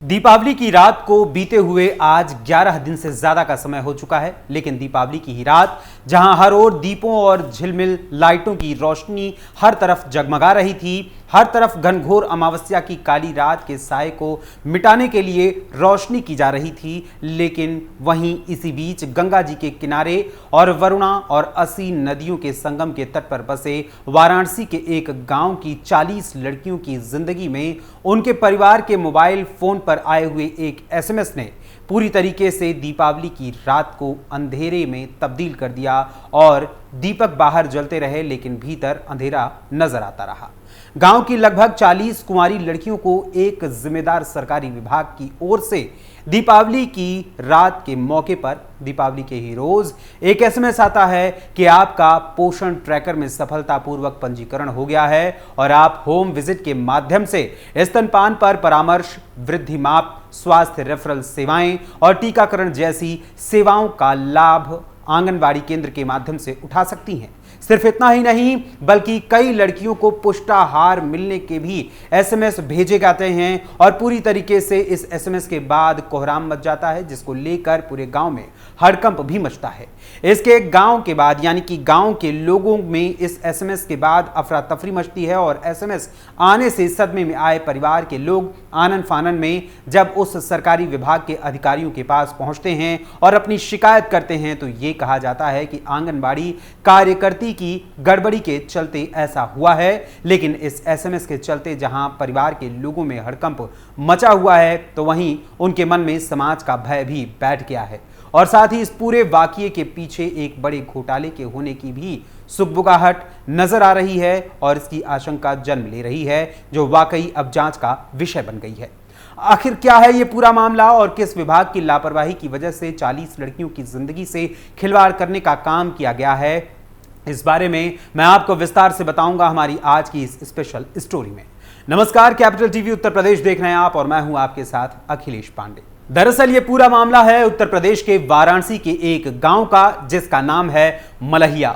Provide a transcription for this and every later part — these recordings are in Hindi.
दीपावली की रात को बीते हुए आज 11 दिन से ज्यादा का समय हो चुका है, लेकिन दीपावली की ही रात जहां हर ओर दीपों और झिलमिल लाइटों की रोशनी हर तरफ जगमगा रही थी, हर तरफ घनघोर अमावस्या की काली रात के साए को मिटाने के लिए रोशनी की जा रही थी। लेकिन वहीं इसी बीच गंगा जी के किनारे और वरुणा और असी नदियों के संगम के तट पर बसे वाराणसी के एक गांव की 40 लड़कियों की जिंदगी में उनके परिवार के मोबाइल फोन पर आए हुए एक एसएमएस ने पूरी तरीके से दीपावली की रात को अंधेरे में तब्दील कर दिया और दीपक बाहर जलते रहे लेकिन भीतर अंधेरा नजर आता रहा। गांव की लगभग 40 कुंवारी लड़कियों को एक जिम्मेदार सरकारी विभाग की ओर से दीपावली की रात के मौके पर दीपावली के ही रोज एक एसएमएस आता है कि आपका पोषण ट्रैकर में सफलतापूर्वक पंजीकरण हो गया है और आप होम विजिट के माध्यम से स्तनपान पर परामर्श, वृद्धि माप, स्वास्थ्य रेफरल सेवाएं और टीकाकरण जैसी सेवाओं का लाभ आंगनबाड़ी केंद्र के माध्यम से उठा सकती हैं। सिर्फ इतना ही नहीं बल्कि कई लड़कियों को पुष्टाहार मिलने के भी एसएमएस भेजे जाते हैं और पूरी तरीके से इस एसएमएस के बाद कोहराम मच जाता है, जिसको लेकर पूरे गांव में हड़कंप भी मचता है। इसके गांव के बाद यानी कि गांव के लोगों में इस एसएमएस के बाद अफरा तफरी मचती है और एसएमएस आने से सदमे में आए परिवार के लोग आनन फानन में जब उस सरकारी विभाग के अधिकारियों के पास पहुंचते हैं और अपनी शिकायत करते हैं तो ये कहा जाता है कि आंगनबाड़ी कार्यकर्ती की गड़बड़ी के चलते ऐसा हुआ है। लेकिन इस एसएमएस के चलते जहां परिवार के लोगों में हड़कंप मचा हुआ है तो वहीं उनके मन में समाज का भय भी बैठ गया है और साथ ही इस पूरे वाकये के पीछे एक बड़े घोटाले के होने की भी सुगबुगाहट नजर आ रही है और इसकी आशंका जन्म ले रही है, जो वाकई अब जांच का विषय बन गई है। आखिर क्या है ये पूरा मामला और किस विभाग की लापरवाही की वजह से 40 लड़कियों की जिंदगी से खिलवाड़ करने का काम किया गया है, इस बारे में मैं आपको विस्तार से बताऊंगा हमारी आज की इस स्पेशल स्टोरी में। नमस्कार, कैपिटल टीवी उत्तर प्रदेश देख रहे हैं आप और मैं हूं आपके साथ अखिलेश पांडे। दरअसल ये पूरा मामला है उत्तर प्रदेश के वाराणसी के एक गांव का, जिसका नाम है मलहिया।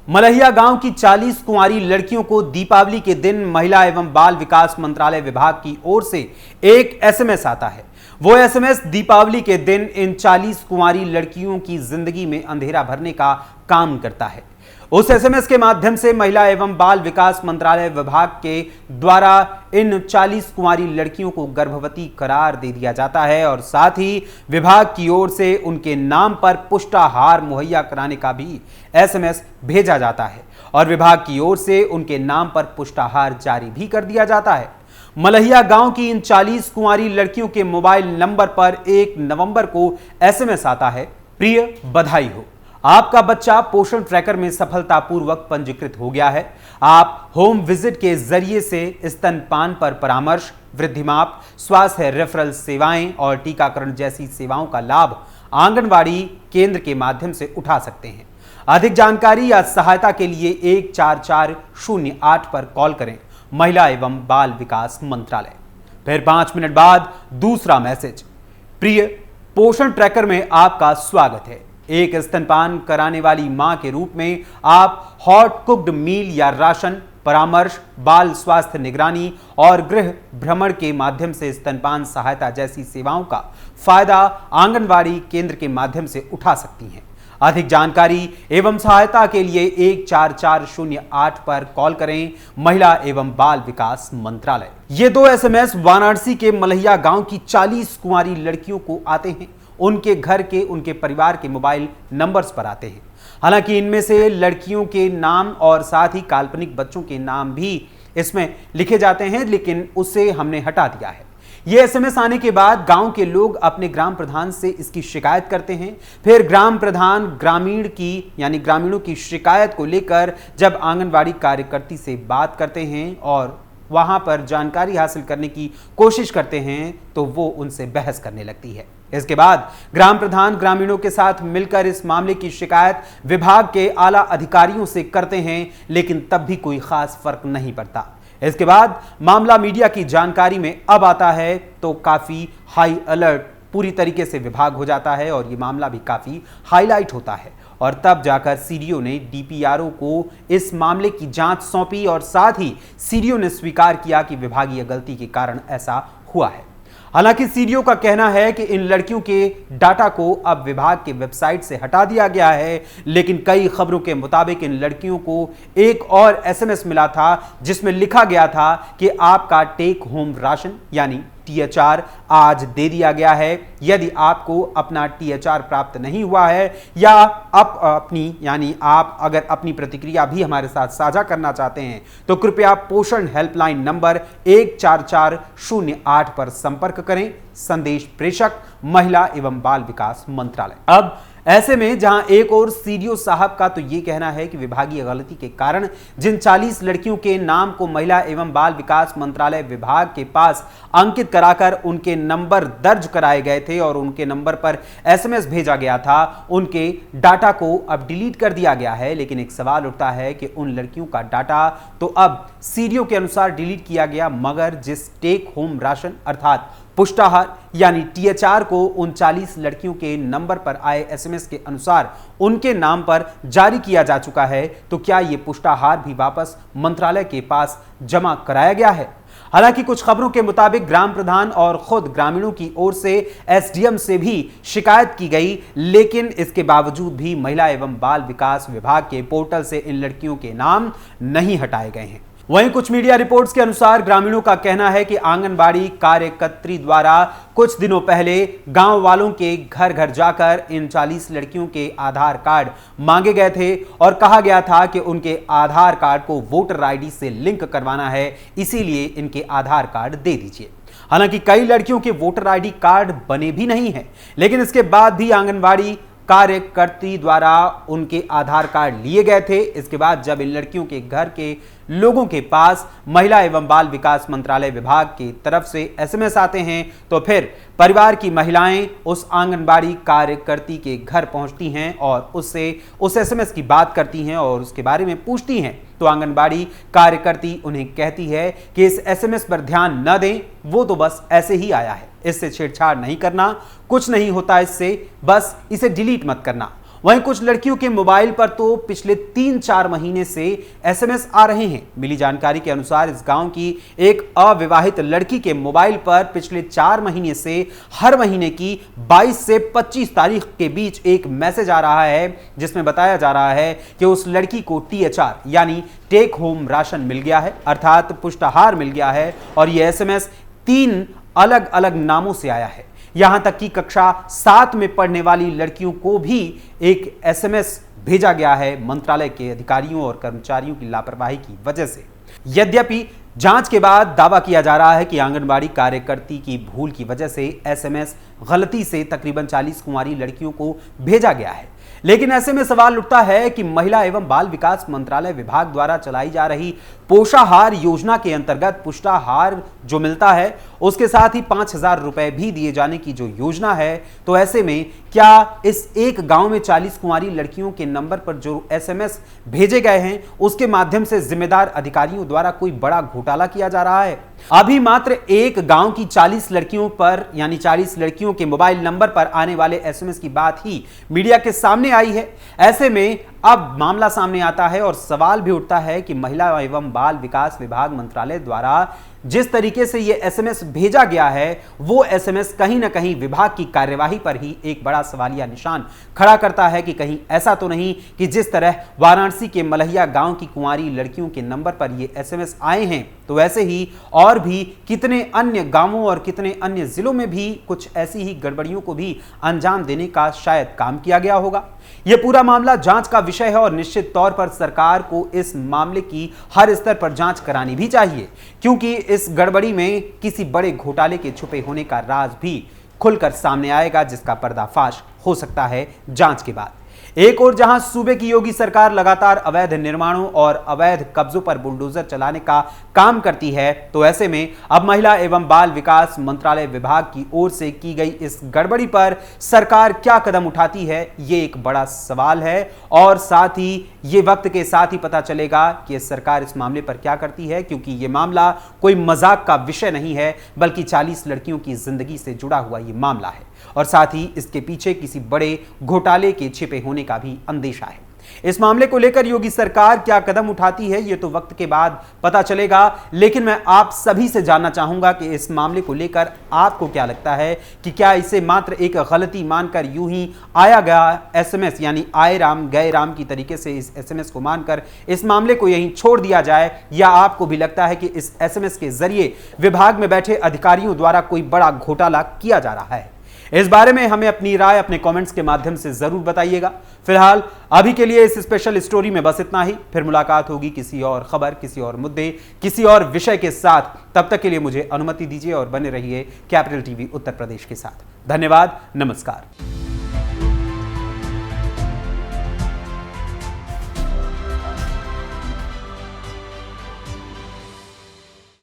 मलहिया गांव की 40 कुंवारी लड़कियों को दीपावली के दिन महिला एवं बाल विकास मंत्रालय विभाग की ओर से एक एसएमएस आता है। वो एसएमएस दीपावली के दिन इन 40 कुंवारी लड़कियों की जिंदगी में अंधेरा भरने का काम करता है। उस एसएमएस के माध्यम से महिला एवं बाल विकास मंत्रालय विभाग के द्वारा इन 40 कुंवारी लड़कियों को गर्भवती करार दे दिया जाता है और साथ ही विभाग की ओर से उनके नाम पर पुष्टाहार मुहैया कराने का भी एसएमएस भेजा जाता है और विभाग की ओर से उनके नाम पर पुष्टाहार जारी भी कर दिया जाता है। मलहिया गांव की इन 40 कुंवारी लड़कियों के मोबाइल नंबर पर 1 नवंबर को एसएमएस आता है, प्रिय बधाई हो, आपका बच्चा पोषण ट्रैकर में सफलतापूर्वक पंजीकृत हो गया है। आप होम विजिट के जरिए से स्तनपान पर परामर्श, वृद्धि माप, स्वास्थ्य रेफरल सेवाएं और टीकाकरण जैसी सेवाओं का लाभ आंगनबाड़ी केंद्र के माध्यम से उठा सकते हैं। अधिक जानकारी या सहायता के लिए 14408 पर कॉल करें, महिला एवं बाल विकास मंत्रालय। फिर 5 मिनट बाद दूसरा मैसेज, प्रिय पोषण ट्रैकर में आपका स्वागत है। एक स्तनपान कराने वाली मां के रूप में आप हॉट कुक्ड मील या राशन, परामर्श, बाल स्वास्थ्य निगरानी और गृह भ्रमण के माध्यम से स्तनपान सहायता जैसी सेवाओं का फायदा आंगनबाड़ी केंद्र के माध्यम से उठा सकती हैं। अधिक जानकारी एवं सहायता के लिए 14408 पर कॉल करें, महिला एवं बाल विकास मंत्रालय। ये 2 एसएमएस वाराणसी के मलहिया गांव की 40 कुंवारी लड़कियों को आते हैं, उनके घर के, उनके परिवार के मोबाइल नंबर्स पर आते हैं। हालांकि इनमें से लड़कियों के नाम और साथ ही काल्पनिक बच्चों के नाम भी इसमें लिखे जाते हैं, लेकिन उसे हमने हटा दिया है। ये एसएमएस आने के बाद गांव के लोग अपने ग्राम प्रधान से इसकी शिकायत करते हैं। फिर ग्राम प्रधान ग्रामीणों की शिकायत को लेकर जब आंगनबाड़ी कार्यकर्ती से बात करते हैं और वहां पर जानकारी हासिल करने की कोशिश करते हैं तो वो उनसे बहस करने लगती है। इसके बाद ग्राम प्रधान ग्रामीणों के साथ मिलकर इस मामले की शिकायत विभाग के आला अधिकारियों से करते हैं, लेकिन तब भी कोई खास फर्क नहीं पड़ता। इसके बाद मामला मीडिया की जानकारी में अब आता है तो काफी हाई अलर्ट पूरी तरीके से विभाग हो जाता है और ये मामला भी काफी हाईलाइट होता है और तब जाकर सीडीओ ने डीपीआरओ को इस मामले की जांच सौंपी और साथ ही सीडीओ ने स्वीकार किया कि विभागीय गलती के कारण ऐसा हुआ है। हालांकि सीडीओ का कहना है कि इन लड़कियों के डाटा को अब विभाग के वेबसाइट से हटा दिया गया है, लेकिन कई खबरों के मुताबिक इन लड़कियों को एक और एसएमएस मिला था जिसमें लिखा गया था कि आपका टेक होम राशन यानी टीएचआर आज दे दिया गया है। यदि आपको अपना टीएचआर प्राप्त नहीं हुआ है या आप अगर अपनी प्रतिक्रिया भी हमारे साथ साझा करना चाहते हैं तो कृपया पोषण हेल्पलाइन नंबर 14408 पर संपर्क करें। संदेश प्रेषक महिला एवं बाल विकास मंत्रालय। अब ऐसे में जहां एक और सीडीओ साहब का तो यह कहना है कि विभागीय गलती के कारण जिन 40 लड़कियों के नाम को महिला एवं बाल विकास मंत्रालय विभाग के पास अंकित कराकर उनके नंबर दर्ज कराए गए थे और उनके नंबर पर एसएमएस भेजा गया था, उनके डाटा को अब डिलीट कर दिया गया है। लेकिन एक सवाल उठता है कि उन लड़कियों का डाटा तो अब सीडीओ के अनुसार डिलीट किया गया, मगर जिस टेक होम राशन अर्थात पुष्टाहार यानी टीएचआर को उन 40 लड़कियों के नंबर पर आए एसएमएस के अनुसार उनके नाम पर जारी किया जा चुका है, तो क्या यह पुष्टाहार भी वापस मंत्रालय के पास जमा कराया गया है? हालांकि कुछ खबरों के मुताबिक ग्राम प्रधान और खुद ग्रामीणों की ओर से एसडीएम से भी शिकायत की गई, लेकिन इसके बावजूद भी महिला एवं बाल विकास विभाग के पोर्टल से इन लड़कियों के नाम नहीं हटाए गए हैं। वहीं कुछ मीडिया रिपोर्ट्स के अनुसार ग्रामीणों का कहना है कि आंगनबाड़ी कार्यकर्त्री द्वारा कुछ दिनों पहले गांव वालों के घर घर जाकर इन 40 लड़कियों के आधार कार्ड मांगे गए थे और कहा गया था कि उनके आधार कार्ड को वोटर आईडी से लिंक करवाना है, इसीलिए इनके आधार कार्ड दे दीजिए। हालांकि कई लड़कियों के वोटर आईडी कार्ड बने भी नहीं है, लेकिन इसके बाद भी आंगनबाड़ी कार्यकर्त्री द्वारा उनके आधार कार्ड लिए गए थे। इसके बाद जब इन लड़कियों के घर के लोगों के पास महिला एवं बाल विकास मंत्रालय विभाग की तरफ से एसएमएस आते हैं तो फिर परिवार की महिलाएं उस आंगनबाड़ी कार्यकर्ती के घर पहुंचती हैं और उससे उस एसएमएस की बात करती हैं और उसके बारे में पूछती हैं, तो आंगनबाड़ी कार्यकर्ती उन्हें कहती है कि इस एसएमएस पर ध्यान न दें, वो तो बस ऐसे ही आया है, इससे छेड़छाड़ नहीं करना, कुछ नहीं होता इससे, बस इसे डिलीट मत करना। वहीं कुछ लड़कियों के मोबाइल पर तो पिछले 3-4 महीने से एसएमएस आ रहे हैं। मिली जानकारी के अनुसार इस गांव की एक अविवाहित लड़की के मोबाइल पर पिछले 4 महीने से हर महीने की 22 से 25 तारीख के बीच एक मैसेज आ रहा है जिसमें बताया जा रहा है कि उस लड़की को टीएचआर यानी टेक होम राशन मिल गया है, अर्थात पुष्टाहार मिल गया है, और यह एसएमएस 3 अलग अलग नामों से आया है। यहां तक कि कक्षा 7 में पढ़ने वाली लड़कियों को भी एक एसएमएस भेजा गया है मंत्रालय के अधिकारियों और कर्मचारियों की लापरवाही की वजह से। यद्यपि जांच के बाद दावा किया जा रहा है कि आंगनबाड़ी कार्यकर्ती की भूल की वजह से एसएमएस गलती से तकरीबन 40 कुंवारी लड़कियों को भेजा गया है, लेकिन ऐसे में सवाल उठता है कि महिला एवं बाल विकास मंत्रालय विभाग द्वारा चलाई जा रही पोषाहार योजना के अंतर्गत पुष्टाहार जो मिलता है उसके साथ ही 5000 रुपए भी दिए जाने की जो योजना है, तो ऐसे में क्या इस एक गांव में 40 कुंवारी लड़कियों के नंबर पर जो एसएमएस भेजे गए हैं उसके माध्यम से जिम्मेदार अधिकारियों द्वारा कोई बड़ा घोटाला किया जा रहा है? अभी मात्र एक गांव की 40 लड़कियों पर यानी 40 लड़कियों के मोबाइल नंबर पर आने वाले एसएमएस की बात ही मीडिया के सामने आई है। ऐसे में अब मामला सामने आता है और सवाल भी उठता है कि महिला एवं बाल विकास विभाग मंत्रालय द्वारा जिस तरीके से यह एसएमएस भेजा गया है वो एसएमएस कहीं ना कहीं विभाग की कार्यवाही पर ही एक बड़ा सवालिया निशान खड़ा करता है कि कहीं ऐसा तो नहीं कि जिस तरह वाराणसी के मलहिया गांव की कुंवारी लड़कियों के नंबर पर ये एसएमएस आए हैं तो ऐसे ही और भी कितने अन्य गांवों और कितने अन्य जिलों में भी कुछ ऐसी ही गड़बड़ियों को भी अंजाम देने का शायद काम किया गया होगा। यह पूरा मामला जांच का विषय है और निश्चित तौर पर सरकार को इस मामले की हर स्तर पर जांच करानी भी चाहिए, क्योंकि इस गड़बड़ी में किसी बड़े घोटाले के छुपे होने का राज भी खुलकर सामने आएगा, जिसका पर्दाफाश हो सकता है जांच के बाद। एक और जहां सूबे की योगी सरकार लगातार अवैध निर्माणों और अवैध कब्जों पर बुलडोजर चलाने का काम करती है, तो ऐसे में अब महिला एवं बाल विकास मंत्रालय विभाग की ओर से की गई इस गड़बड़ी पर सरकार क्या कदम उठाती है, ये एक बड़ा सवाल है। और साथ ही ये वक्त के साथ ही पता चलेगा कि सरकार इस मामले पर क्या करती है, क्योंकि ये मामला कोई मजाक का विषय नहीं है, बल्कि 40 लड़कियों की जिंदगी से जुड़ा हुआ ये मामला है और साथ ही इसके पीछे किसी बड़े घोटाले के छिपे होने का भी अंदेशा है। इस मामले को लेकर योगी सरकार क्या कदम उठाती है यह तो वक्त के बाद पता चलेगा, लेकिन मैं आप सभी से जानना चाहूंगा कि इस मामले को लेकर आपको क्या लगता है कि क्या इसे मात्र एक गलती मानकर यूं ही आया गया एसएमएस यानी आए राम गए राम की तरीके से इस एसएमएस को मानकर इस मामले को यहीं छोड़ दिया जाए, या आपको भी लगता है कि इस एसएमएस के जरिए विभाग में बैठे अधिकारियों द्वारा कोई बड़ा घोटाला किया जा रहा है। इस बारे में हमें अपनी राय अपने कमेंट्स के माध्यम से जरूर बताइएगा। फिलहाल अभी के लिए इस स्पेशल स्टोरी में बस इतना ही। फिर मुलाकात होगी किसी और खबर, किसी और मुद्दे, किसी और विषय के साथ। तब तक के लिए मुझे अनुमति दीजिए और बने रहिए कैपिटल टीवी उत्तर प्रदेश के साथ। धन्यवाद, नमस्कार।